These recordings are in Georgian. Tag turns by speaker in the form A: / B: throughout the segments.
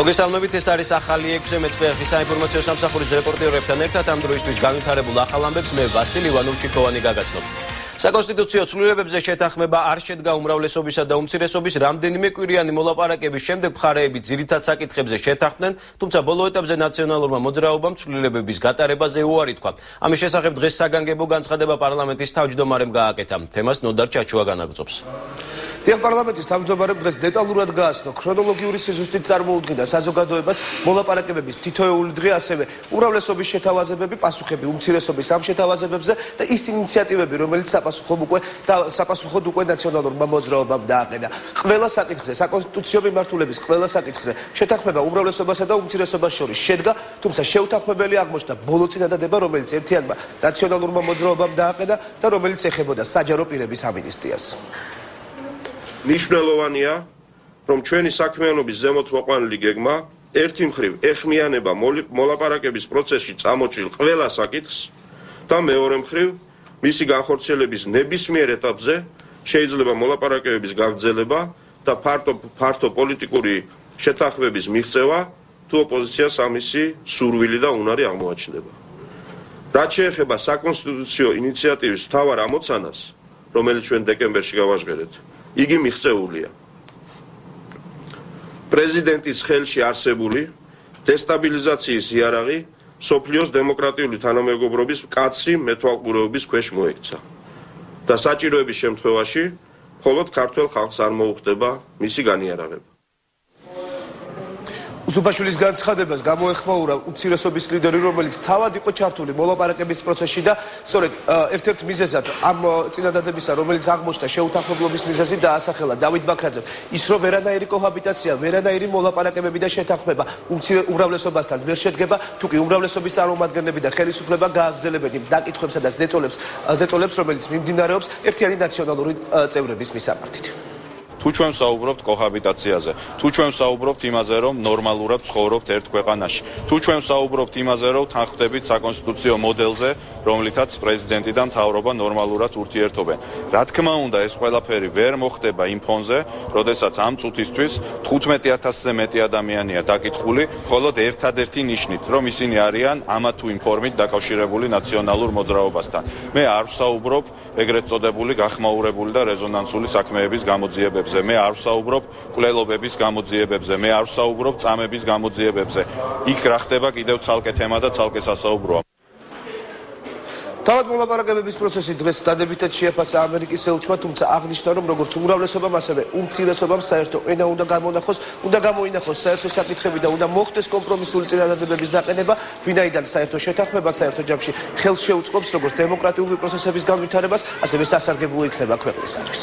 A: მოგესალმებით, ეს არის ახალი 6-ე მეწყვილის საინფორმაციო სამსახურის რეპორტერებთან ერთად ამ დროისთვის განვითარებულ ახალ ამბებს მე ვასილ ივანოვ-ჩიქოვანი გაგაცნობ. საკონსტიტუციო ცვლილებებზე შეთანხმება არ შედგა უმრავლესობისა და უმცირესობის რამდენიმე კვირიანი მოლაპარაკების შემდეგ მხარეები ძირითად საკითხებზე შეთანხმდნენ, თუმცა ბოლო ეტაპზე ნაციონალურმა მოძრაობამ ცვლილებების გატარებაზე უარი თქვა. ამის შესახებ დღეს საგანგებო განცხადება პარლამენტის თავმჯდომარემ გააკეთა. თემას ნოდარ ჩაჩუა განაგრძობს.
B: პარლამენტის თავმჯდომარემ დღეს დეტალურად გააცნო ქრონოლოგიური სიზუსტით წარმოუდგინდა საზოგადოებას მოლაპარაკებების თითოეული დღე, ასევე უმრავლესობის შეთავაზებები, პასუხები უმცირესობის ამ შეთავაზებებზე და ის ინიციატივები, რომელიც საპასუხოდ უკვე ნაციონალურმა მოძრაობამ დააყენა. ყველა საკითხზე, საკონსტიტუციო მიმართულების ყველა საკითხზე შეთანხმება უმრავლესობასა და უმცირესობას შორის შედგა, თუმცა შეუთანხმებელი აღმოჩნდა ბოლო წინადადება, რომელიც ერთიანმა ნაციონალურმა მოძრაობამ დააყენა და რომელიც ეხებოდა საჯარო პირების ამინისტიას.
C: მნიშვნელოვანია, რომ ჩვენი საქმიანობის ზემოთ მოყვანილი გეგმა ერთი მხრივ ეხმიანება მოლაპარაკების პროცესში წამოჭრილ ყველა საკითხს და მეორე მხრივ მისი განხორციელების ნებისმიერ ეტაპზე შეიძლება მოლაპარაკებების გაგრძელება და ფართო პოლიტიკური შეთანხმების მიღწევა თუ ოპოზიციას ამისი სურვილი და უნარი აღმოაჩნდება. რაც შეეხება საკონსტიტუციო ინიციატივის მთავარ ამოცანას, რომელიც ჩვენ დეკემბერში გავაჟღერეთ, იგი მიღწეულია. პრეზიდენტის ხელში არსებული დესტაბილიზაციის იარაღი მსოფლიოს დემოკრატიული თანამეგობრობის მკაცრი მეთვალყურეობის ქვეშ მოექცა და საჭიროების შემთხვევაში მხოლოდ ქართველ ხალხს არ მოუხდება მისი განიარაღება.
B: უსუბაშვილის განცხადებას გამოეხმაურა უმცირესობის ლიდერი, რომელიც თავად იყო ჩართული მოლაპარაკების პროცესში და სწორედ ერთ-ერთ მიზეზად ამ წინადადებისა, რომელიც აღმოჩნდა შეუთანხმებლობის მიზეზი დაასახელა დავით ბაქრაძემ, ის რომ ვერანაირი კოჰაბიტაცია, ვერანაირი მოლაპარაკებები და შეთანხმება უმრავლესობასთან ვერ შედგება, თუკი უმრავლესობის წარმომადგენლები და ხელისუფლება გააგრძელებენ იმ დაკითხვებსა და ზეწოლებს, რომელიც მიმდინარეობს ერთიანი ნაციონალური წევრების მისამართით.
D: თუ ჩვენ ვსაუბრობთ კოჰაბიტაციაზე, თუ ჩვენ ვსაუბრობთ იმაზე, რომ ნორმალურად ცხოვრობთ ერთ ქვეყანაში, თუ ჩვენ ვსაუბრობთ იმაზე, რომ თანხმდებით საკონსტიტუციო მოდელზე, რომლითაც პრეზიდენტი და მთავრობა ნორმალურად ურთიერთობენ. რა თქმა უნდა, ეს ყველაფერი ვერ მოხდება იმ ფონზე, როდესაც ამ წუთისთვის 15,000-ზე მეტი ადამიანია დაკითხული, მხოლოდ ერთადერთი ნიშნით, რომ ისინი არიან ამა თუ იმ ფორმით დაკავშირებული ნაციონალურ მოძრაობასთან. მე არ ვსაუბრობ ეგრეთ წოდებული გახმაურებული და რეზონანსული საქმეების გამოძიებებზე. მე არ ვსაუბრობ კვლელობების გამოძიებებზე, მე არ ვსაუბრობ წამების გამოძიებებზე. იქ რა ხდება კიდევ ცალკე თემა და ცალკე სასაუბროა.
B: თავად მოლაპარაკებების პროცესი დღეს დადებითად შეაფასა ამერიკის ელჩმა, თუმცა აღნიშნა, რომ როგორც უმრავლესობამ, ასევე უმცირესობამ საერთო ენა უნდა გამოინახოს საერთო საკითხები და უნდა მოხდეს კომპრომისული წინადადებების დაყენება, ვინაიდან საერთო შეთანხმება საერთო ჯამში ხელს შეუწყობს როგორც დემოკრატიული პროცესების განვითარებას, ასევე სასარგებლო იქნება ქვეყნისათვის.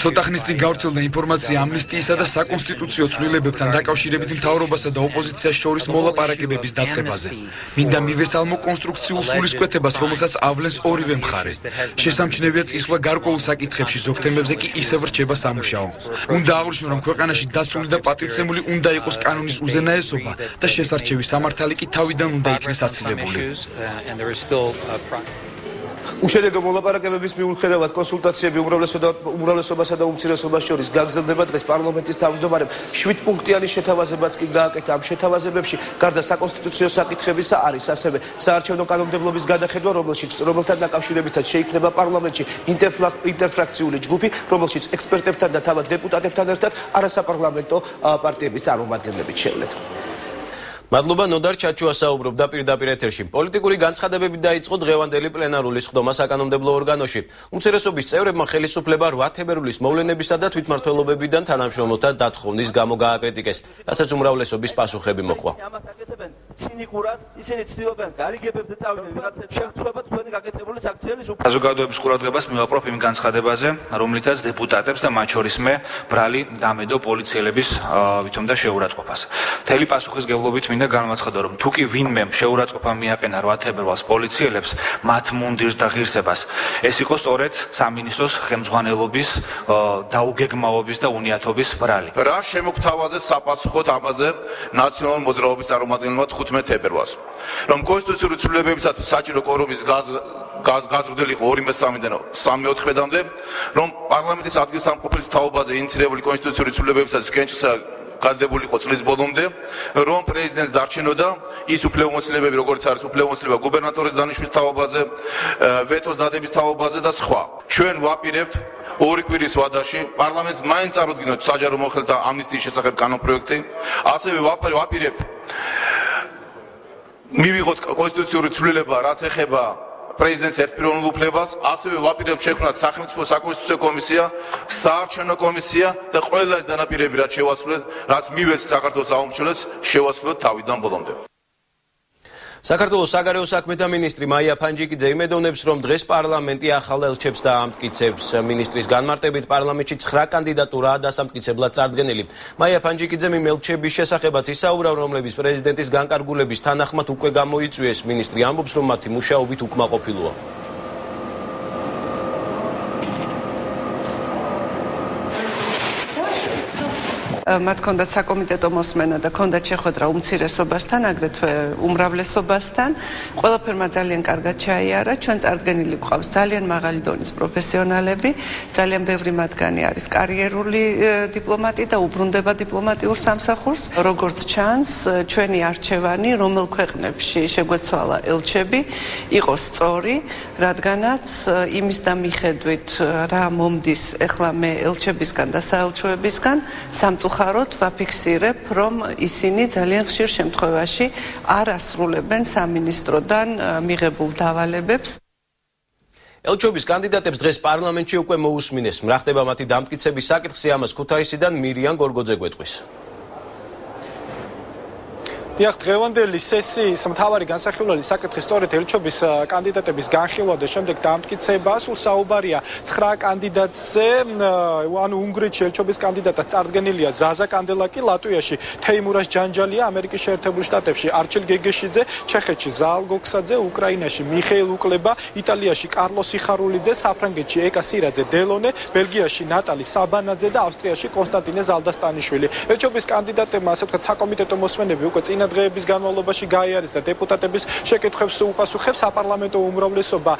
E: ცოტა ხნის წინ გავრცელდა ინფორმაცია ამნისტიისა და საკონსტიტუციო ცვლილებებთან დაკავშირებით მთავრობასა და ოპოზიციას შორის მოლაპარაკებების დაწყებაზე. მინდა მივესალმო კონსტრუქციულ სულისკვეთებას, რომელსაც ავლენს ორივე მხარე. შესამჩნევია წისვლა გარკვეულ საკითხებში, ზოგ თემებზე კი ისევ რჩება სამუშაო. უნდა აღვნიშნო, რომ ქვეყანაში დაცული და პატივცემული უნდა იყოს კანონის უზენაესობა და შესარჩევი სამართალი კი თავიდან უნდა იქნეს აცილებული.
B: უშედეგო მოლაპარაკებების მიუხედავად კონსულტაციები უმრავლესობასა და უმცირესობას შორის გაგრძელდება. დღეს პარლამენტის თავმჯდომარემ 7 პუნქტიანი შეთავაზებაც კი გააკეთა. ამ შეთავაზებებში გარდა საკონსტიტუციო საკითხებისა არის ასევე საარჩევნო კანონმდებლობის გადახედვა, რომელთან დაკავშირებითაც შეიქმნება პარლამენტში ინტერფრაქციული ჯგუფი, რომელშიც ექსპერტებთან და თავად დეპუტატებთან ერთად არასაპარლამენტო პარტიების წარმომადგენლებიც შევლენ.
A: მადლობა ნოდარ ჩაჩუა საუბრობდა პირდაპირ ეთერში. პოლიტიკური განცხადებები დაიწყო დღევანდელი პლენარული სხდომა საკანონმდებლო ორგანოში. უმცირესობის წევრებმა ხელისუფლება 8 თებერვლის მოვლენებისა და თვითმმართველობებიდან თანამშრომლთა დათხოვნის გამო გააკრიტიკეს, რასაც უმრავლესობის პასუხები მოჰყვა.
F: ცინიკურად ისინი ცდილობენ გარიგებებზე წავიდნენ ვიღაცებს შეხვდება თქვენი გაკეთებული საქციელის
G: საზოგადოების ყურადღებას მივაპყრობ იმ განცხადებაზე, რომლითაც დეპუტატებს და მათ შორის მე ბრალი დამედო პოლიციელების ვითომ და შეურაცხყოფას. მთელი პასუხისგებლობით მინდა განმაცხადო, რომ თუ კი ვინმე შეურაცხყოფა მიაყენა 8 თებერვალს პოლიციელებს, მათ მუნდირს და ღირსებას, ეს იყო სწორედ სამინისტროს ხელმძღვანელობის დაუგეგმავობის და უნიათობის ბრალი.
H: რა შემოგთავაზეს საპასუხოდ ამაზე ნაციონალური მოძრაობის წარმომადგენლებმა 15 თებერვალს, რომ კონსტიტუციური ცვლილებებისათვის საჭირო კვორუმის გაზრდილი იყო 2/3-დან 3/4-მდე, რომ პარლამენტის ადგილსამყოფელის თაობაზე ინიციირებული კონსტიტუციური ცვლილებებისათვის კენჭისყრა გადადებული იყო წლის ბოლომდე, რომ პრეზიდენტს დარჩენოდა ის უფლებამოსილებები, როგორც არის უფლებამოსილება გუბერნატორის დანიშვნის თაობაზე, ვეტოს დადების თაობაზე და სხვა. ჩვენ ვაპირებთ ორი კვირის ვადაში პარლამენტს მაინც წარუდგინოთ საჯარო მოხელეთა ამნისტიის შესახებ კანონპროექტი, ასევე ვაპირებთ მივიღოთ კონსტიტუციური ცვლილება, რაც ეხება პრეზიდენტს ერთპიროვნულ უფლებას, ასევე ვაპირებთ შექმნათ სახელმწიფო საკონსტიტუციო კომისია, საარჩევნო კომისია და ყველა ეს დანაპირები რაც შევასრულეთ, რაც მივეც საქართველოს საომრჩევლოს შევასრულოთ თავიდან ბოლომდე.
A: საქართველოს საგარეო საქმეთა მინისტრი მაია ფანჯიკიძე იმედოვნებს, რომ დღეს პარლამენტი ახალ ელჩებს დაამტკიცებს. მინისტრის განმარტებით პარლამენტში 9 კანდიდატურაა დასამტკიცებლად წარდგენილი. მაია ფანჯიკიძემ იმ ელჩების შესახებაც ისაუბრა, რომლების პრეზიდენტის განკარგულების თანახმად უკვე გამოიწვიეს. მინისტრი ამბობს, რომ მათი მუშაობით უკმაყოფილოა.
I: მათ ჰქონდათ საკომიტეტო მოსმენა და ჰქონდათ შეხვედრა უმცირესობასთან, აგრეთვე უმრავლესობასთან. ყველაფერმა ძალიან კარგად ჩაიარა. ჩვენ წარდგენილი გვყავს ძალიან მაღალი დონის პროფესიონალები, ძალიან ბევრი მათგანი არის კარიერული დიპლომატი და უბრუნდება დიპლომატიურ სამსახურს. როგორც ჩანს, ჩვენი არჩევანი, რომელ ქვეყნებში შეგვეცვალა ელჩები, იყო სწორი, რადგანაც იმის და მიხედვით რა მომდის ეხლა მე ელჩებისგან და საელჩოებისგან სამწუხაროდ ვაფიქსირებ, რომ ისინი ძალიან ხშირ შემთხვევაში არ ასრულებენ სამინისტროდან მიღებულ დავალებებს.
A: ელჩობის კანდიდატებს დღეს პარლამენტში უკვე მოусმინეს. რა ხდება მათი დამტკიცების საკითხი, ამას ქუთაისიდან მირიან გორგოძე გვეტყვის.
J: დიახ, დღევანდელი სესიის მთავარი განსახილველი საკითხი სწორედ ელჩობის კანდიდატების განხილვა და შემდეგ დამტკიცება. სულ საუბარია 9 კანდიდატზე, ანუ უნგრეთში ელჩობის კანდიდატად წარდგენილია ზაზა კანდელაკი, ლატვიაში თეიმურას ჯანჯალია, ამერიკის შეერთებულ შტატებში არჩილ გეგეშიძე, ჩეხეთში ზაალ გოქსაძე, უკრაინაში მიხეილ უკლება, იტალიაში კარლოს იხარულიძე, საფრანგეთში ეკა სირაძე დელონე, ბელგიაში ნატალი საბანაძე და ავსტრიაში კონსტანტინე ზალდასტანიშვილი. ელჩობის კანდიდატებმა, ასე ვთქვათ, საკომიტეტო მოსმენები უკვე წინა დღეების განმავლობაში გაიარეს და დეპუტატების შეკითხვებს უპასუხებს. საპარლამენტო უმრავლესობა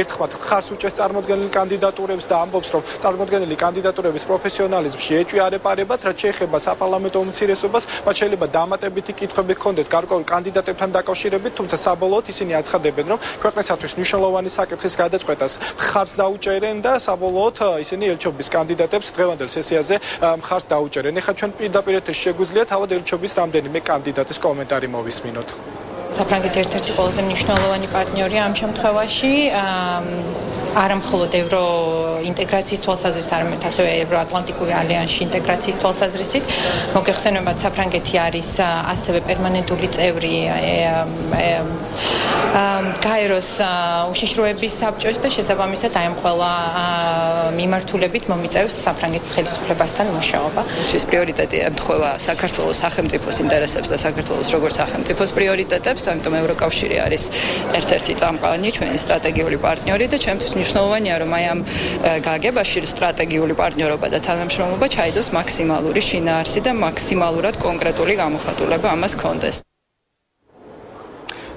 J: ერთხმად ხარს უჭერს წარმოდგენილ კანდიდატურებს და ამბობს, რომ წარმოდგენილი კანდიდატურების პროფესიონალიზმში ეჭვი-არეპარებად, რაც შეეხება საპარლამენტო უმცირესობას, მათ შეიძლება დამატებითი კითხვები ჰქონდეთ გარკვეულ კანდიდატებთან დაკავშირებით, თუმცა საბოლოოდ ისინი აცხადებენ, რომ ქვეყნისათვის მნიშვნელოვანი საკითხის გადაწყვეტას ხარს დაუჭერენ და საბოლოოდ ისინი ელჩობის კანდიდატებს დღევანდელ სესიაზე ხარს დაუჭერენ. ეხლა ჩვენ პირდაპირ ეთერში შეგვიძლია თავად ელჩობის რამდენიმე კანდიდატის კომენტარი მოვისმინოთ.
K: საფრანგეთი ერთ-ერთი ყველაზე მნიშვნელოვანი პარტნიორია ამ შემთხვევაში, არა მხოლოდ ევროინტეგრაციის თვალსაზრისით, არამედ ასევე ევროატლანტიკური ალიანსში ინტეგრაციის თვალსაზრისით. მოგეხსენებათ, საფრანგეთი არის ასევე პერმანენტული წევრი გაეროს უშიშროების საბჭოს და შესაბამისად აი ამ ყველა მიმართულებით მომიწევს საფრანგეთის ხელისუფლებასთან მუშაობა.
L: ეს პრიორიტეტი ემთხვევა საქართველოს სახელმწიფოს ინტერესებს და საქართველოს როგორც სახელმწიფოს პრიორიტეტებს. ამიტომ ევროკავშირი არის ერთ-ერთი წამყვანი ჩვენი სტრატეგიული პარტნიორი და ჩემთვის მნიშვნელოვანია, რომ აი ამ გაგებაში სტრატეგიული პარტნიორობა და თანამშრომლობა ჩაიდოს მაქსიმალური შინაარსი და მაქსიმალურად კონკრეტული გამოხატულება ამას ჰქონდეს.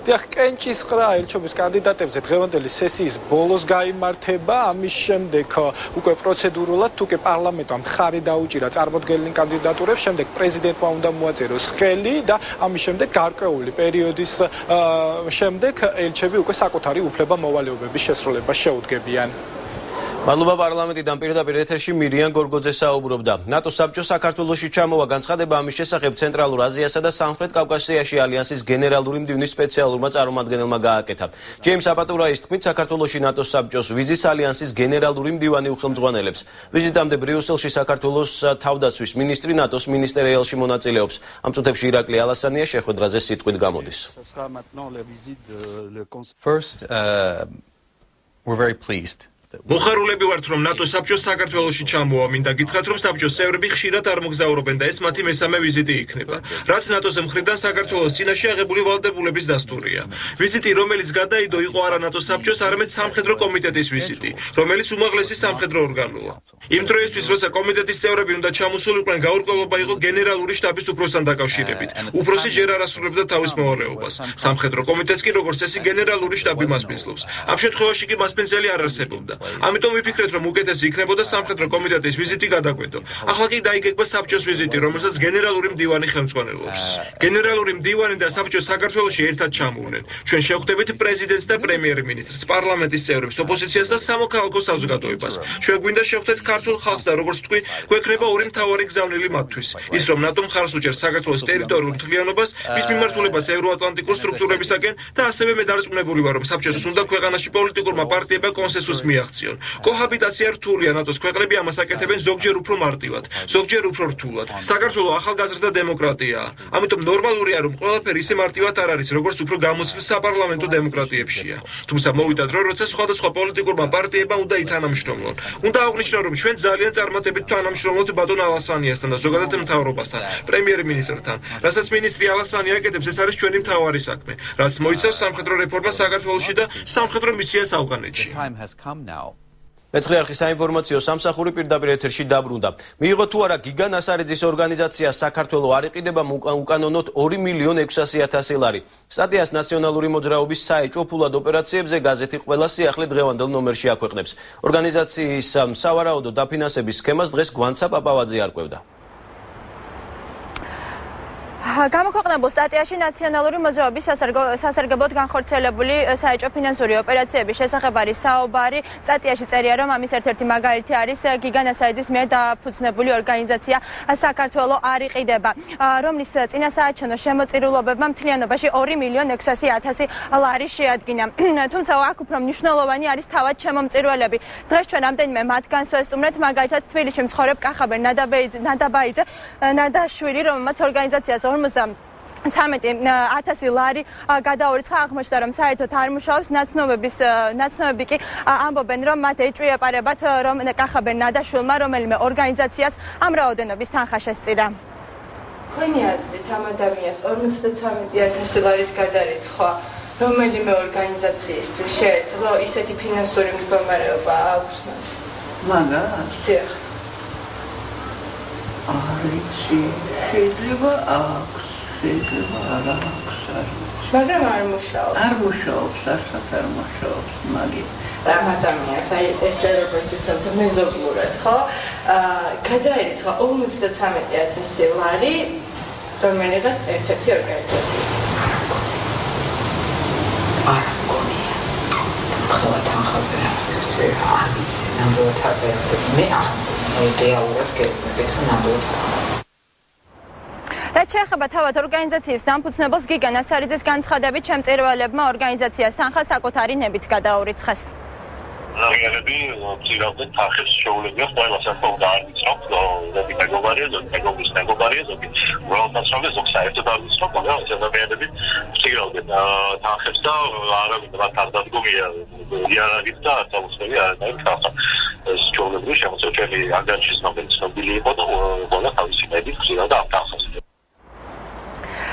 J: დიახ, კენჭისყრა ელჩობის კანდიდატებზე დღევანდელი სესიის ბოლოს გაიმართება. ამის შემდეგ უკვე პროცედურულად თუკი პარლამენტმა მხარი დაუჭირა წარმოდგენილ კანდიდატურებს, შემდეგ პრეზიდენტმა უნდა მოაწეროს ხელი და ამის შემდეგ გარკვეული პერიოდის შემდეგ ელჩები უკვე საკუთარი უფლება-მოვალეობების შესრულებას შეუდგებიან.
A: მადლობა პარლამენტიდან პირდაპირ ეთერში მირიან გორგოძე საუბრობდა. ნატოს საბჭო საქართველოში ჩამოვა განცხადება ამის შესახებ ცენტრალურ აზიასა და სამხრეთ კავკასიაში ალიანსის გენერალური მდივნის სპეციალურმა წარმომადგენელმა გააკეთა. ჯეიმს აპატურაის თქმით, საქართველოში ნატოს საბჭოს ვიზის ალიანსის გენერალური მდივანი უხელმძღვანელებს. ვიზიტამდე ბრიუსელში საქართველოს თავდაცვის მინისტრი ნატოს მინისტერიალში მონაწილეობს. ამ წუთებში ირაკლი ალასანია შეხვედრაზე სიტყვით გამოდის.
M: First, we're very pleased მოხარულები ვართ, რომ ნატოს საბჭოს საქართველოში ჩამოვა, მინდა გითხრათ, რომ საბჭოს წევრები ხშირად არ მოგზაურობენ და ეს მათი მესამე ვიზიტი იქნება. რაც ნატოს მხრიდან საქართველოს წინაშე აღებული ვალდებულების დასტურია. ვიზიტი, რომელიც გადაიდო, იყო არა ნატოს საბჭოს, არამედ სამხედრო კომიტეტის ვიზიტი, რომელიც უმაღლესი სამხედრო ორგანოა. იმ დროისთვის, როცა კომიტეტის წევრები უნდა ჩამოსულიყვნენ, გაურკვევლობა იყო გენერალური შტაბის უფროსთან დაკავშირებით. უფროსი ჯერ არ ასრულებდა თავის მოვალეობას. სამხედრო კომიტეტს კი როგორც წესი გენერალური შტაბი მასპინძლობს. ამ შემთხვევაში კი მასპინძელი არ არსებობდა. ამიტომ ვიფიქრეთ, რომ უკეთესი იქნებოდა სამხედრო კომიტეტის ვიზიტი გადაგვედო. ახლა კი დაიგეგმა საბჭოს ვიზიტი, რომელსაც გენერალური მდივანი ხელმძღვანელობს. გენერალური მდივანი და საბჭო საქართველოში ერთად ჩამოვნენ. ჩვენ შევხვდებით პრეზიდენტს და პრემიერ-მინისტრს, პარლამენტის წევრებს, ოპოზიციას და სამოქალაქო საზოგადოებას. ჩვენ გვინდა შევხვდეთ ქართულ ხალხს და როგორც თქვი, გვექნება ორი მთავარი გზავნილი მათთვის. ის რომ ნატომ მხარს უჭერს საქართველოს ტერიტორიულ მთლიანობას, მის მიმართულებას ევროატლანტიკურ სტრუქტურებისაკენ და ასევე მე დარწმუნებული ვარ, რომ საბჭოს უნდა ქვეყანაში პოლიტიკურმა პარტიებმა კონსენსუსს მიაღწიონ. კოჰაბიტაცია რთულია, ნატოს ქვეყნები ამას აკეთებენ ზოგჯერ უფრო მარტივად, ზოგჯერ უფრო რთულად. საქართველო ახალგაზრდა დემოკრატიაა. ამიტომ ნორმალურია, რომ ყველაფერი ისე მარტივად არ არის, როგორც უფრო გამოცდილ საპარლამენტო დემოკრატიებშია. თუმცა მოვიდა დრო, როცა სხვადასხვა პოლიტიკურმა პარტიებმა უნდა ითანამშრომლონ. უნდა აღვნიშნო, რომ ჩვენ ძალიან წარმატებით თანამშრომლობთ ბატონ ალასანიასთან და ზოგადად მთავრობასთან, პრემიერ-მინისტრთან. რასაც მინისტრი ალასანი აკეთებს, ეს არის ჩვენი მთავარი საქმე, რაც მოიცავს სამხედრო რეფორმას საქართველოში და სამხედრო მისიას ავღანეთში.
A: მეცხრე არხის საინფორმაციო სამსახური პირდაპირ ეთერში დაბრუნდა. მიიღო თუ არა გიგა ნასარიძის ორგანიზაცია საქართველო არ იყიდება უკანონოდ 2.600.000 ლარი. სტატიას ნაციონალური მოძრაობის საეჭვო ფულად ოპერაციებზე გაზეთი ყველა სიახლე დღევანდელ ნომერში აქვეყნებს. ორგანიზაციის სავარაუდო დაფინანსების სქემას დღეს გვანცა პაპავაძე არკვევდა.
N: გამოქვეყნებულ სტატიაში ნაციონალური მოძრაობის სასარგებლოდ განხორციელებული საეჭვო ფინანსური ოპერაციების შესახებ არის საუბარი. სტატიაში წერია, რომ ამის ერთ-ერთი მაგალითი არის გიგა ნასარიძის მიერ დაფუძნებული ორგანიზაცია საქართველო არ იყიდება, რომლის წინასაარჩევნო შემოწირულობებმა მთლიანობაში 2.600.000 ლარი შეადგინა. თუმცა აქ უფრო მნიშვნელოვანი არის თავად შემომწირულები. დღეს ჩვენ რამდენიმე მათგანს ვესტუმრეთ, მაგალითად თბილისში მცხოვრებ კახაბერ ნადაბაიძე ნადაშვილი, რომელმაც ორგანიზაციას 13.000 ლარი გადაურიცხა. აღმოჩნდა, რომ საერთოდ არ მუშაობს. ნაცნობები კი ამბობენ, რომ მათ ეჭვიეპარებათ, რომ კახაბერ ნადაშვილმა რომელიმე ორგანიზაციას ამ რაოდენობის თანხა შესწირა.
I: თქვენი აზრით ამ ადამიანს 53.000 ლარის გადარიცხვა რომელიმე ორგანიზაციისთვის შეეძლო? ისეთი ფინანსური მდგომარეობა აქვს მას?
O: მაგას?
I: დიახ.
O: არიცი, შეიძლება აქვს, შეიძლება არ აქვს.
I: მაგრამ არ მუშაობს.
O: არ მუშაობს, არც არ მუშაობს, მაგით.
I: ამ ადამიანს, აი ესე როგორც ისევ მეზობლურად, ხო? გადაერიცხა 53.000 ლარი რომელიღაც ერთ-ერთი ორგანიზაციის.
O: არ მგონია. ხოლმე თანხაზე არცებს ვერ არ ვიცი, ნამდვილად არ ვერაფერი. მე არ რეალურად გეკითხეთ, რომ ნამდვილად
N: რაც შეეხება თავად ორგანიზაციის დამფუძნებელს გიგა ნასარიძის განცხადებით, შემწირველებმა ორგანიზაციას თანხა საკუთარი ნებით გადაურიცხეს.
P: აღიარები ცდილობდნენ თანხებს შეულებიათ ყველა საკუთარ არ ვიცნობ, ზოგი მეგობარია, ზოგი მეგობრის მეგობარია, ზოგი უბრალოდ ზოგი საერთოდ არ ვიცნობ, მაგრამ ზოგადად ცდილობდნენ თანხებს და არავინ მათ არ დადგომია იარაღით და თავისუფლები არ დაიქახა. ეს შეულებრივი შემოსეველი ანგარიშის ნომერი ცნობილი იყო და ყველა თავისი ნებით ცდილობდა ამ თანხას.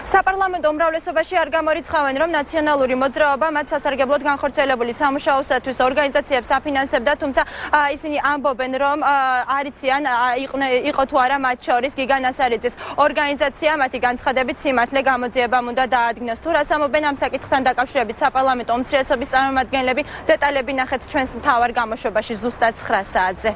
N: საპარლამენტო უმრავლესობაში არ გამორიცხავენ, რომ ნაციონალური მოძრაობა მათ სასარგებლოდ განხორციელებული სამუშაოსათვის ორგანიზაციებს აფინანსებდა, თუმცა ისინი ამბობენ, რომ არიციან იყო თუ არა მათ შორის გიგა ნასარიძის ორგანიზაცია, მათი განცხადებით სიმართლე გამოძიებამ უნდა დაადგინოს. თუ რას ამბობენ ამ საკითხთან დაკავშირებით საპარლამენტო უმცირესობის წარმომადგენლები, დეტალები ნახეთ ჩვენს მთავარ გამოშვებაში ზუსტად 9 საათზე.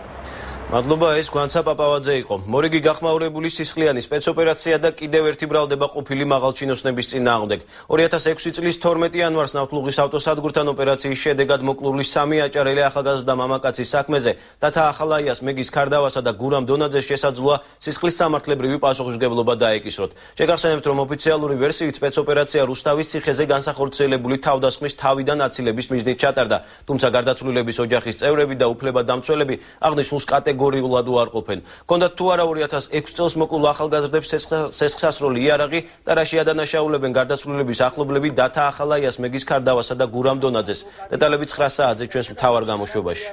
A: მადლობა, ეს გვანცა პაპავაძე იყო. მორიგი გახმაურებული სისხლიანი სპეცოპერაცია და კიდევ ერთი ბრალდება ყოფილი მაღალჩინოსნების წინააღმდეგ. 2006 წლის 12 იანვარს ნავთლუღის ავტოსადგურთან ოპერაციის შედეგად მოკლული 3 აჭარელი ახალგაზრდა მამაკაცის საქმეზე დათა ახალაიას, მეგის ქარდავასა და გურამ დონაძეს შესაძლოა სისხლის სამართლებრივი პასუხისმგებლობა დაეკისროთ. შეგახსენებთ, რომ ოფიციალური ვერსიით სპეცოპერაცია რუსთავის ციხეზე განსახორციელებული თავდასხმის თავიდან აცილების მიზნით ჩატარდა, თუმცა გარდაცვლილების ოჯახის წევრები და უფლებადამცველები აღნიშნულს კატეგორიულად კატეგორიულად უარყოფენ. ჰქონდათ თუ არა 2006 წელს მოკლულ ახალგაზრდებს სესხსასროლი იარაღი და რა შეადანაშაულებენ გარდაცვლილების ახლობლები დათა ახალაიას, მეგის ქარდავასა და გურამ დონაძეს. დეტალები 9 საათზე ჩვენს მთავარ გამოშვებაში.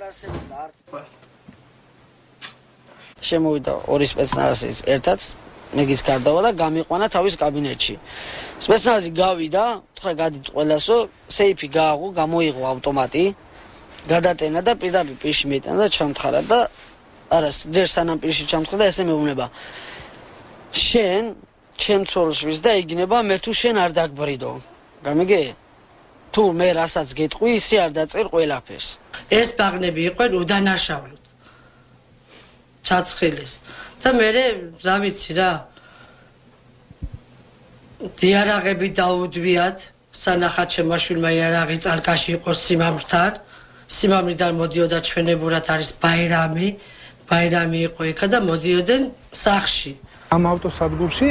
Q: შემოვიდა ორი სპეცნაზის ერთად მეგის ქარდავა და გამიყვანა თავის კაბინეტში. სპეცნაზი გავიდა, უთხრა გადით ყველასო, სეიფი გააღო, გამოიღო ავტომატი, გადატენა და პირდაპირ პირში მეტანა და ჩამთხარა და არა, ჯერ სანამ პირში ჩამთხარა და ესე მეუბნება. შენ ჩემ ცოლშვის და იგნება მე თუ შენ არ დაგბრიდო. გამიგე? თუ მე რასაც გეტყვი, ისე არ დაწერ ყველაფერს.
R: ეს ბაღნები იყვენ უდანაშაულოდ. ჩაცხილეს. და მე რა ვიცი რა. დიარაღები დაუდვიათ, სანახად შემაშვილმა იარაღი წალკაში იყო სიმამრთან. სიმამრიდან მოდიოდა ჩვენებურად არის ბაირამი. ბაირამი იყო იქა და მოდიოდნენ სახლში.
S: ამ ავტოსადგურში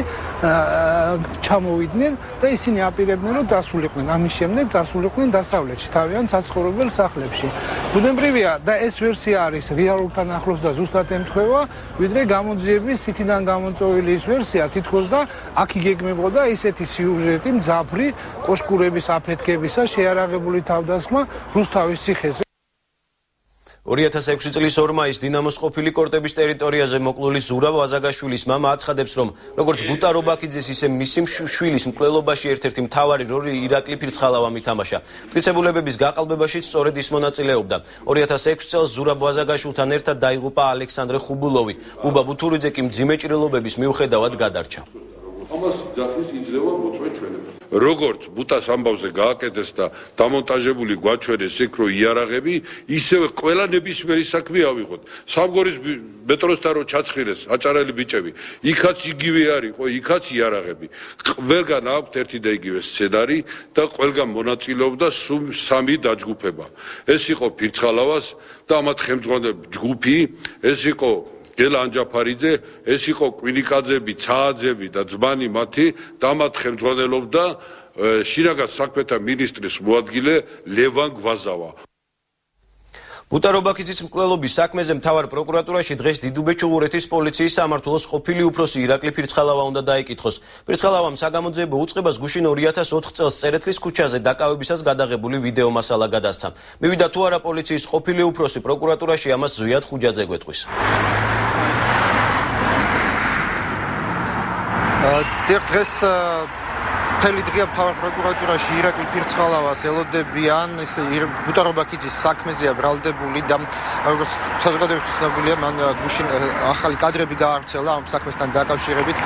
S: ჩამოვიდნენ და ისინი აპირებდნენ რომ დასულიყვნენ. ამის შემდეგ დასულიყვნენ დასავლეთში, თავიანთ საცხოვრებელ სახლებში. ბუნებრივია და ეს ვერსია არის რეალურთან ახლოს და ზუსტად ემთხვევა, ვიდრე გამოძიების თითიდან გამოწვეული ის ვერსია, თითქოს და აქ იგეგმებოდა ისეთი სიუჟეტი, მძაფრი კოშკურების აფეთქებისა, შეიარაღებული თავდასხმა რუსთავის ციხეზე.
A: 2006 წლის 2 მაისს დინამოს ყოფილი კორტების ტერიტორიაზე მოკლული ზურაბ ვაზაგაშვილის მამა აცხადებს, რომ როგორც გუტა რობაქიძეს, ისე მისი შვილის მკვლელობაში ერთ-ერთი მთავარი როლი ირაკლი ფირცხალავამ ითამაშა. მტკიცებულებების გაყალბებაშიც სწორედ ის მონაწილეობდა. 2006 წელს ზურაბ ვაზაგაშვილთან ერთად დაიღუპა ალექსანდრე ხუბულოვი. ბუბა ბუთურიძე კი მძიმე ჭრილობების მიუხედავად გადარჩა.
T: ამას ძახის იძლევა მოწვე ჩვენებს. როგორც ბუტას ამბავზე გააკეთეს და დამონტაჟებული გვაჩვენეს იქ რო იარაღები, ისევე ყველა ნებისმიერი საქმე ავიღოთ. სამგორის მეტროსთან რო ჩაცხილეს აჭარელი ბიჭები, იქაც იგივე არისო, იქაც იარაღები. ყველგან აქვთ ერთი და იგივე სცენარი და ყველგან მონაწილეობდა სამი დაჯგუფება. ეს იყო ფირცხალავას და ამათ ხელმძღვანელი ჯგუფი, ეს იყო გელა ანჯაფარიძე, ეს იყო კვინიკაძეები, ცააძეები და ძმანი მათი და მათ ხელმძღვანელობდა შინაგან საქმეთა მინისტრის მოადგილე ლევან გვაზავა.
A: გუტა რობაქიძის მკვლელობის საქმეზე მთავარ პროკურატურაში დღეს დიდუბე-ჩუღურეთის პოლიციის სამმართველოს ყოფილი უფროსი ირაკლი ფირცხალავა უნდა დაიკითხოს. ფირცხალავამ საგამოძიებო უწყებას გუშინ 2004 წელს წერეთლის ქუჩაზე დაკავებისას გადაღებული ვიდეო მასალა გადასცა. მივიდა თუ არა პოლიციის ყოფილი უფროსი პროკურატურაში, ამას ზვიად ხუჯაძე გვეტყვის.
U: დღეს მთელი დღეა მთავარ პროკურატურაში ირაკლი ფირცხალავას ელოდებიან. ეს გუტა რობაქიძის საქმეზეა ბრალდებული და როგორც საზოგადოებისთვის ცნობილია, მან გუშინ ახალი კადრები გაავრცელა ამ საქმესთან დაკავშირებით.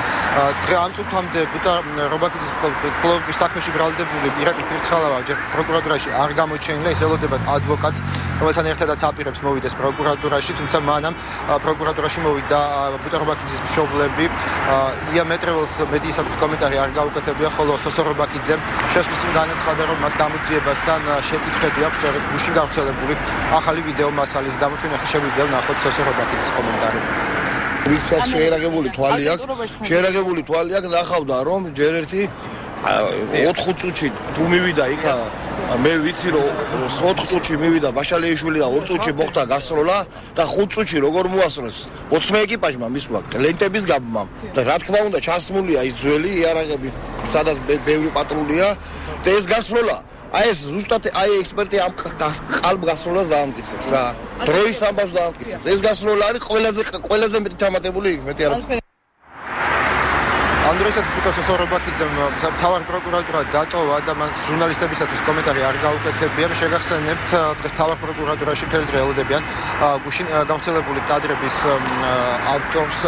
U: დღე ამ წუთამდე გუტა რობაქიძის მკვლელობის საქმეში ბრალდებული ირაკლი ფირცხალავა ჯერ პროკურატურაში არ გამოჩენილა. ის ელოდება ადვოკატს, რომელთან ერთადაც აპირებს მოვიდეს პროკურატურაში, თუმცა მანამ პროკურატურაში მოვიდა გუტა რობაქიძის მშობლები. ია მეტრეველს მედიისათვის კომენტარი არ გაუკეთებია, ხოლო სოსო რობაქიძემ შესწავლით განაცხადა, რომ მას გამოძიებასთან შეკითხვები აქვს სწორედ გუშინ გავრცელებული ახალი ვიდეო მასალის გამო. ჩვენ ახლა შეგვიძლია ვნახოთ სოსო რობაქიძის კომენტარი.
V: ვისაც შეერაგებული თვალი აქვს, ნახავდა რომ ჯერ ერთი 4 წუთში თუ მივიდა იქა, მე ვიცი რომ 4 წუთში მივიდა ბაშალეიშვილი და 2 წუთში მოხდა გასროლა და 5 წუთში როგორ მოასწროს 20 ეკიპაჟმა მისვლა ლენტების გაბმამ და რა თქმა უნდა ჩასმულია ის ძველი იარაღები, სადაც ბევრი პატრულია და ეს გასროლა აი ეს ზუსტად აი ექსპერტი ამ ყალბ გასროლას დაამტკიცებს რა. დროის ამბავს დაამტკიცებს. ეს გასროლა არის ყველაზე მეტი თამატებული, მეტი არა.
U: ამ დროისათვის უკვე სოსო რობაქიძემ მთავარ პროკურატურად დატოვა და მან ჟურნალისტებისათვის კომენტარი არ გაუკეთებია. შეგახსენებთ, დღეს მთავარ პროკურატურაში მთელი დღე ელოდებიან გუშინ გავრცელებული კადრების ავტორს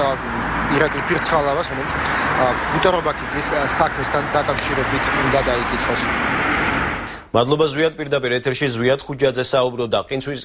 U: ირაკლი ფირცხალავას, რომელიც გუტა რობაქიძის საქმესთან დაკავშირებით უნდა დაიკითხოს.
A: მადლობა ზვიად, პირდაპირ ეთერში ზვიად ხუჯაძე საუბრობდა.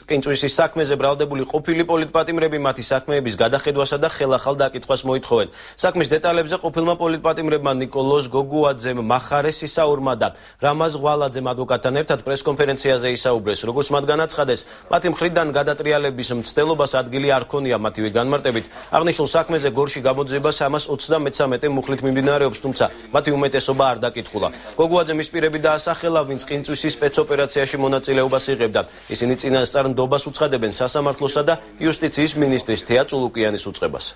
A: ყინწვისის საქმეზე ბრალდებული ყოფილი პოლიტპატიმრები მათი საქმეების გადახედვასა და ხელახალ დაკითხვას მოითხოვენ. საქმის დეტალებზე ყოფილმა პოლიტპატიმრებმა ნიკოლოზ გოგუაძემ, მახარეს ისაურმა და რამაზ ღვალაძემ ადვოკატთან ერთად პრესკონფერენციაზე ისაუბრეს. როგორც მათ განაცხადეს, მათი მხრიდან გადატრიალების მცდელობას ადგილი არ ქონია მათივე განმარტებით. აღნიშნულ საქმეზე გორში გამოძიება 333 მუხლით მიმდინარეობს, თუმცა მათი უმეტესობა არ დაკითხულა. გოგუაძემ ის პირები დაასახელა, ვინც ყინწვის თავისუფლებისათვის სპეცოპერაციაში მონაწილეობას იღებდა. ისინი წინასწარ ნდობას უცხადებენ სასამართლოსა და იუსტიციის მინისტრის თეა წულუკიანის უწყებას.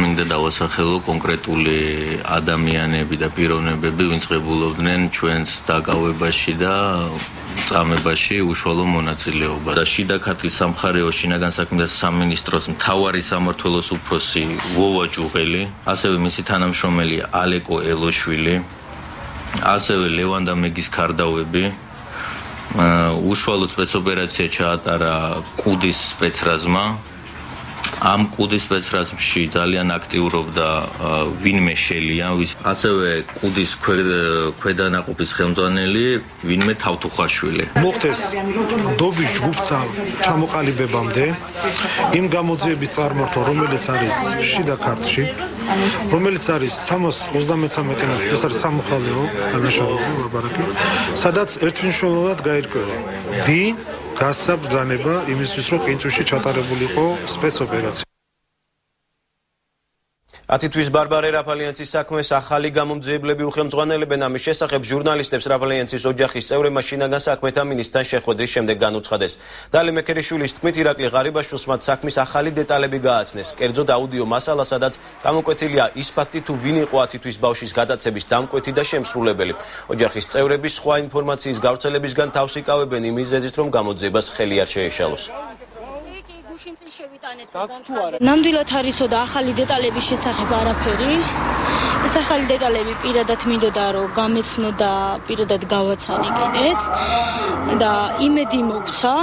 C: მინდა დავასახელო კონკრეტული ადამიანები და პიროვნებები, ვინც ღებულობდნენ ჩვენს დაკავებაში და წამებაში უშუალო მონაწილეობა. და შიდა ქართლის სამხარეო შინაგან საქმეთა სამინისტროს მთავარი სამმართველოს უფროსი ვოვა ჯუღელი, ასევე მისი თანამშრომელი ალეკო ელოშვილი, ასევე ლევან და მეგის ქარდავები. უშუალო სპეცოპერაცია ჩაატარა კუდის სპეცრაზმა. ამ კუდის სპეცრაზმში ძალიან აქტიურობდა ვინმე შელია, ასევე კუდის ქვედანაყოფის ხელმძღვანელი ვინმე თავთუხაშვილი.
D: მოხდეს დობის ჯგუფთან ჩამოყალიბებამდე იმ გამოძიების წარმართვა, რომელიც არის შიდა ქართლში, რომელიც არის 333, ეს არის სამოხალეო დანაშაული ლაბარაკი, სადაც ერთმნიშვნელოვნად გაირკვევა დი გასცა ბრძანება იმისთვის, რომ ყინწვისში ჩატარებულიყო სპეცოპერაცია.
A: 10 თვის ბარბარე რაფალიანცის საქმეს ახალი გამომძიებლები უხელმძღვანელებენ. ამის შესახებ ჟურნალისტებს რაფალიანცის ოჯახის წევრებმა შინაგან საქმეთა მინისტრთან შეხვედრის შემდეგ განუცხადეს. დალი მექერიშვილის თქმით, ირაკლი ღარიბაშვილს მათ საქმის ახალი დეტალები გააცნეს. კერძოდ აუდიო მასალა, სადაც გამოკვეთილია ის ფაქტი, თუ ვინ იყო 10 თვის ბავშვის გადაცემის დამკვეთი და შემსრულებელი. ოჯახის წევრები სხვა ინფორმაციის გავრცელებისგან თავს იკავებენ იმ მიზეზით, რომ გამოძიებას ხელი არ შეეშალოს.
W: ნამდვილად არ იცოდა ახალი დეტალების შესახებ არაფერი. ეს ახალი დეტალები პირადად მინდოდა რომ გამეცნო და პირადად გავაცანე კიდეც და იმედი მოგცა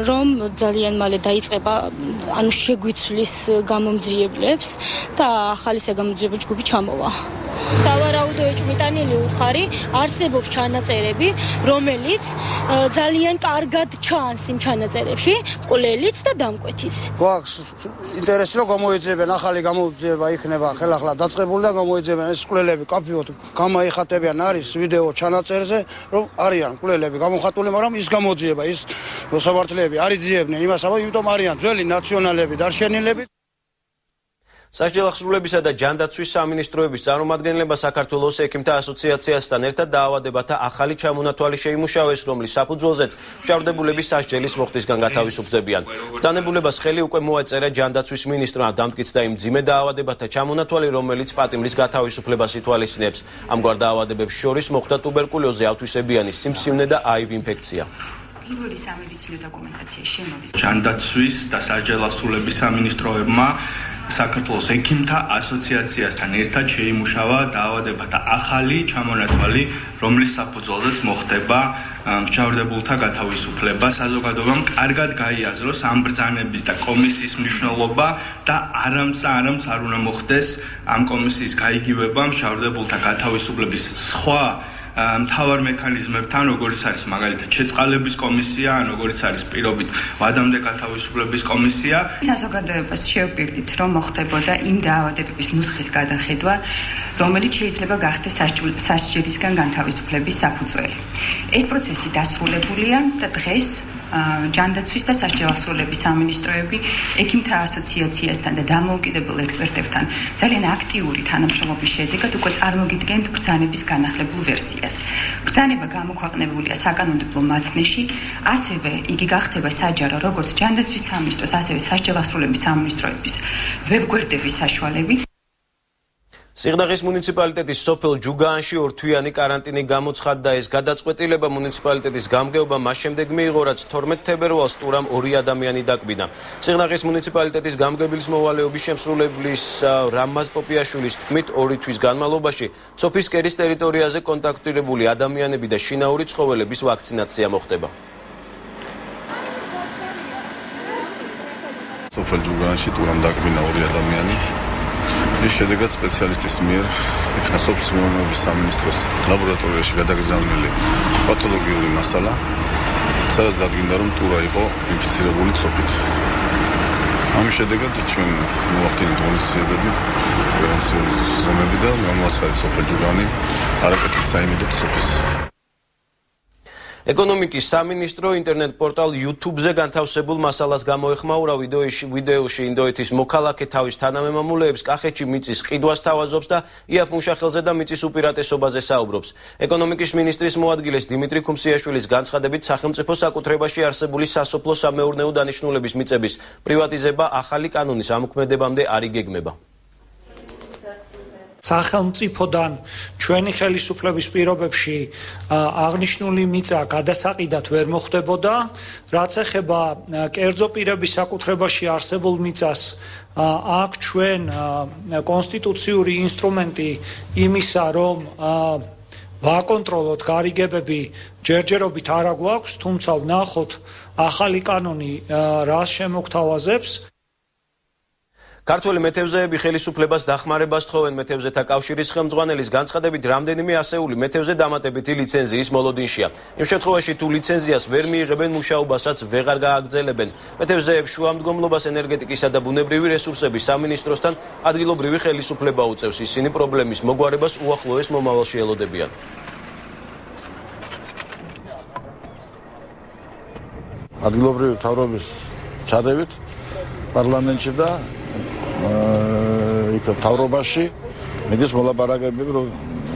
W: რომ ძალიან მალე დაიწყება ანუ შეგვიცვლის გამომძიებლებს და ახალი საგამომძიებო ჯგუფი ჩამოვა. სავარაუდო ეჭვმიტანილი უთხარი არსებობს ჩანაწერები, რომელიც ძალიან კარგად ჩანს იმ ჩანაწერებში, მკვლელიც და დამკვეთიც.
U: გვაქვს ინტერესი რომ გამოიძებენ ახალი გამოძიება იქნება ხელახლა დაწყებული და გამოიძებენ ეს მკვლელები კაფეოდ გამოიხატებიან არის ვიდეო ჩანაწერზე რომ არიან მკვლელები გამოხატული, მაგრამ ის გამოძიება ის მოსამართლეები არ იძიებდნენ იმას, იმიტომ არიან ძველი ნაციონალები დარშენილები.
A: სასჯელ ახსრულებისა და ჯანდაცვის სამინისტროების წარმომადგენლება საქართველოს ექიმთა ასოციაციასთან ერთად დაავადებათა ახალი ჩამონათვალი შეიმუშავეს, რომლის საფუძველზეც მშავდებულების სასჯელის მოხდისგან გათავისუფლდებიან. ბრძანებულებას ხელი უკვე მოაწერა ჯანდაცვის მინისტრმა, დამტკიცდა იმ მძიმე დაავადებათა ჩამონათვალი, რომელიც პატიმრის გათავისუფლებას ითვალისწინებს. ამგვარ დაავადებებს შორის მოხდა ტუბერკულოზი, ავთვისებიანი სიმსივნე და აივ ინფექცია.
X: პირველი სამედიცინო დოკუმენტაციის შემოდის ჯანდაცვის და სასჯელ ახსრულების სამინისტროებმა საქართველოს ექიმთა ასოციაციასთან ერთად შეიმუშავა დაავადებათა ახალი ჩამონათვალი, რომლის საფუძველზეც მოხდება მშავდებულთა გათავისუფლება. საზოგადოებამ კარგად გაიაზროს ამ ბრძანების და კომისიის მნიშვნელობა და არამც არ უნდა მოხდეს ამ კომისიის გაიგივება მშავდებულთა გათავისუფლების სხვა მთავარ მექანიზმებთან, როგორც არის მაგალითად შეწყალების კომისია, ან როგორც არის პირობით ვადამდე გათავისუფლების კომისია.
Y: საზოგადოებას შევპირდით, რომ მოხდებოდა იმ დაავადებების ნუსხის გადახედვა, რომელიც შეიძლება გახდეს სასჯელისგან განთავისუფლების საფუძველი. ეს პროცესი დასრულებულია და დღეს ჯანდაცვის და სასჯელ ახსრულების სამინისტროები ექიმთა ასოციაციასთან და დამოუკიდებელ ექსპერტებთან ძალიან აქტიური თანამშრომლობის შედეგად უკვე წარმოგიდგენთ ბრძანების განახლებულ ვერსიას. ბრძანება გამოქვეყნებულია საკანონმდებლო მაცნეში, ასევე იგი გახდება საჯარო როგორც ჯანდაცვის სამინისტროს, ასევე სასჯელ ახსრულების სამინისტროების ვებგვერდების საშუალებით.
A: სიღნაღის მუნიციპალიტეტის სოფელ ჯუგაანში ორთვიანი კარანტინი გამოცხადდა. ეს გადაწყვეტილება მუნიციპალიტეტის გამგეობა მას შემდეგ მიიღო, რაც 12 თებერვალს ტურამ 2 ადამიანი დაკვინა. სიღნაღის მუნიციპალიტეტის გამგებლის მოვალეობის შემსრულებლის რამაზ პოპიაშვილის თქმით, 2 თვის განმავლობაში ცოფის კერის ტერიტორიაზე კონტაქტირებული ადამიანები და შინაური ცხოველების ვაქცინაცია მოხდება.
Z: სოფელ ჯუგაანში ტურამ დაკვინა 2 ადამიანი. ის შედეგად სპეციალისტის მიერ იქნა სოფლის მეურნეობის სამინისტროს ლაბორატორიაში გადაგზავნილი პათოლოგიური მასალა, სადაც დადგინდა, რომ ტურა იყო ინფიცირებული ცოფით. ამის შედეგად ჩვენ მოვახდინეთ ღონისძიებები, პრევენციული ზომები და გამოაცხადეთ სოფელ ჯუგაანი არაკეთილ საიმედო ცოფის.
A: ეკონომიკის სამინისტრო ინტერნეტ პორტალ YouTube-ზე განთავსებულ მასალას გამოეხმაურა ვიდეოში ინდოეთის მოქალაქე თავის თანამემამულეებს კახეთში მიწის ყიდვას თავაზობს და იაფ მუშახელზე და მიწის უპირატესობაზე საუბრობს. ეკონომიკის მინისტრის მოადგილეს დიმიტრი ქუმსიაშვილის განცხადებით სახელმწიფო საკუთრებაში არსებული სასოფლო-სამეურნეო დანიშნულების მიწების პრივატიზება ახალი კანონის ამოქმედებამდე არ იგეგმება.
J: სახელმწიფოდან ჩვენი ხელისუფლების პირობებში აღნიშნული მიწა გადასაყიდად ვერ მოხდებოდა, რაც ეხება კერძო პირების საკუთრებაში არსებულ მიწას, აქ ჩვენ კონსტიტუციური ინსტრუმენტი იმისა, რომ ვაკონტროლოთ გარიგებები ჯერჯერობით არ აგვაქვს, თუმცა ვნახოთ ახალი კანონი რას შემოგთავაზებს.
A: ქართველი მეთევზეები ხელისუფლებას დახმარებას თხოვენ მეთევზეთა კავშირის ხელმძღვანელის განცხადებით რამდენიმე ასეული მეთევზე დამატებითი ლიცენზიის მოლოდინშია. იმ შემთხვევაში თუ ლიცენზიას ვერ მიიღებენ მუშაობასაც ვეღარ გააგრძელებენ. მეთევზეებს შუამდგომლობას ენერგეტიკისა და ბუნებრივი რესურსების სამინისტროსთან ადგილობრივი ხელისუფლება უწევს. ისინი პრობლემის მოგვარებას უახლოეს მომავალში ელოდებიან.
Z: ადგილობრივი მთავრობის ჩადებით პარლამენტში და იქ თავრობაში მიდის მოლაპარაკებები რომ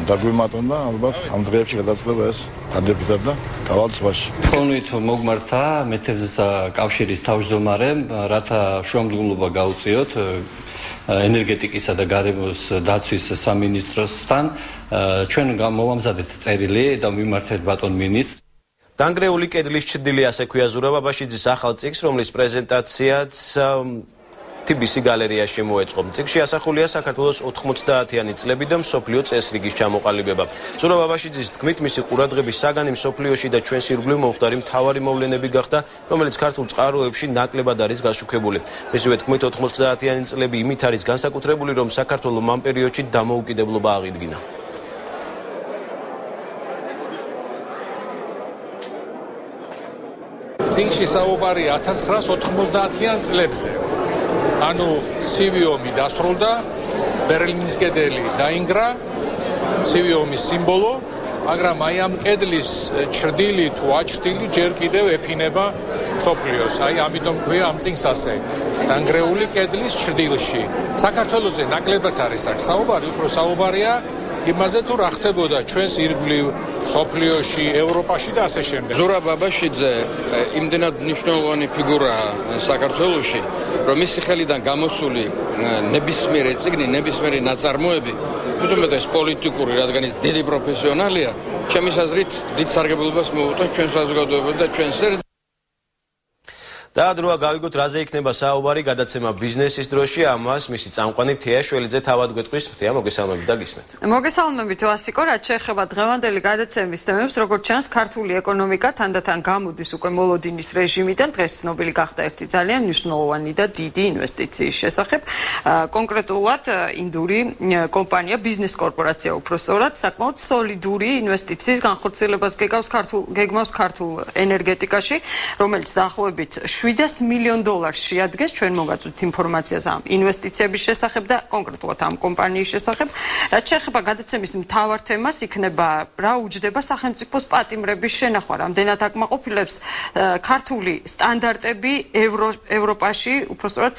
Z: დაგვიმატონ და ალბათ ამ დღეებში გადაწყვეტა ეს დადებითად და გავალთ ზღვაში.
B: თქვენით მოგმართა მეთევზეთა კავშირის თავმჯდომარემ, რათა შუამდგომლობა გაუწიოთ ენერგეტიკისა და გარემოს დაცვის სამინისტროსთან. ჩვენ მოვამზადეთ წერილი და მიმართეთ ბატონ მინისტრს.
A: დანგრეული კედლის ჩრდილი ასე ქვია ზურაბ აბაშიძის ახალ წიგნს, რომლის პრეზენტაციაც TBC გალერეაში მოეწყო. წიგნში ასახულია საქართველოს 90-იანი წლები და მსოფლიო წესრიგის ჩამოყალიბება. ზურაბ აბაშიძის თქმით, მისი ყურადღების საგანი მსოფლიოში და ჩვენს ირგვლივ მომხდარი მთავარი მოვლენები გახდა, რომელიც ქართულ წყაროებში ნაკლებად არის გაშუქებული. მისივე თქმით, 90-იანი წლები იმით არის განსაკუთრებული, რომ საქართველოს ამ პერიოდში დამოუკიდებლობა აღიდგინა.
E: წიგნში საუბარია 1990-იან წლებზე. ანუ ცივი ომი დასრულდა, ბერლინის კედელი დაინგრა, ცივი ომის სიმბოლო, მაგრამ აი ამ კედლის ჩრდილი თუ აჩრდილი ჯერ კიდევ ეფინება მსოფლიოს. აი ამიტომ ქვია ამ წიგნს ასე. დანგრეული კედლის ჩრდილში. საქართველოზე ნაკლებად არის აქ საუბარი, უფრო საუბარია იმაზე თუ რა ხდებოდა ჩვენს ირგვლივ მსოფლიოში, ევროპაში და ასე შემდეგ.
F: ზურაბ აბაშიძე იმდენად მნიშვნელოვანი ფიგურაა საქართველოში, რომ მისი ხელიდან გამოსული ნებისმიერი წიგნი, ნებისმიერი ნაწარმოები, თუმცა პოლიტიკური, რადგან ის დიდი პროფესიონალია, ჩემის აზრით დიდ სარგებლობას მოუწევს ჩვენ საზოგადოებამ და ჩვენს ერს.
A: დაადროა გავიგოთ რაზე იქნება საუბარი გადაცემა ბიზნესის დროში, ამას მისი წამყვანი თეა შველიძე თავად გვეტყვის. თეა, მოგესალმებით და გისმენთ.
G: მოგესალმებით ვასიკო, რაც შეეხება დღევანდელი გადაცემის თემებს, როგორც ჩანს, ქართული ეკონომიკა თანდათან გამოდის უკვე მოლოდინის რეჟიმიდან, დღეს ცნობილი გახდა ერთი ძალიან მნიშვნელოვანი და დიდი ინვესტიციის შესახებ. კონკრეტულად ინდური კომპანია, ბიზნეს კორპორაცია უпроსწორად, საკმაოდ სოლიდური ინვესტიციის განხორციელებას გეგმავს ქართულ ენერგეტიკაში, რომელიც დაახლოებით $700 მილიონ შეადგენს. ჩვენ მოგაწვით ინფორმაციას ამ ინვესტიციების შესახებ და კონკრეტულად ამ კომპანიის შესახებ. რაც შეეხება გადაცემის მთავარ თემას, იქნება რა უჯდება სახელმწიფოს პატიმრების შენახვა, რამდენად აკმაყოფილებს ქართული სტანდარტები ევროპაში, უпроსწორად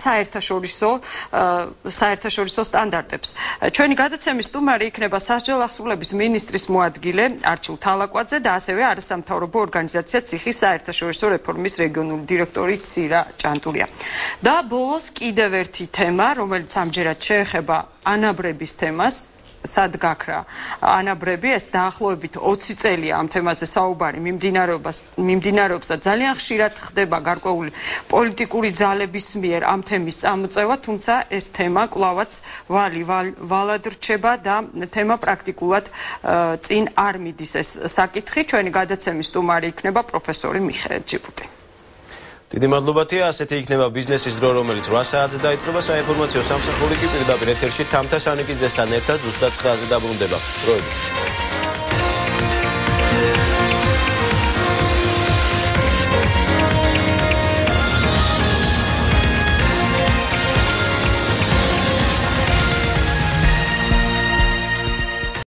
G: საერთაშორისო სტანდარტებს. ჩვენი გადაცემის სტუმარი იქნება სასჯელ ახსულების მინისტრის მოადგილე არჩილ თალაკვაძე და ასევე არასამთავრობო ორგანიზაცია ციხის საერთაშორისო რეფორმის რეგიონული დირექტორი ცირა ჭანტურია. და ბოლოს კიდევ ერთი თემა, რომელიც ამჯერად შეეხება ანაბრების თემას, სად გაქრა ანაბრები, ეს დაახლოებით 20 წელია ამ თემაზე საუბარი მიმდინარეობს და ძალიან ხშირად ხდება გარკვეული პოლიტიკური ძალების მიერ ამ თემის წამოწევა, თუმცა ეს თემა კვლავაც ვალად რჩება და თემა პრაქტიკულად წინ არ მიდის ეს საკითხი. ჩვენი გადაცემის სტუმარი იქნება პროფესორი მიხეილ ჯიბუტი.
A: დიდი მადლობა თეა, ასეთი იქნება ბიზნესის დრო, რომელიც 8 საათზე დაიწყება. საინფორმაციო სამსახური კი პირდაპირ ეთერში თამთა სანიკიძესთან ერთად ზუსტად 9-ზე დაბრუნდება. დროებით.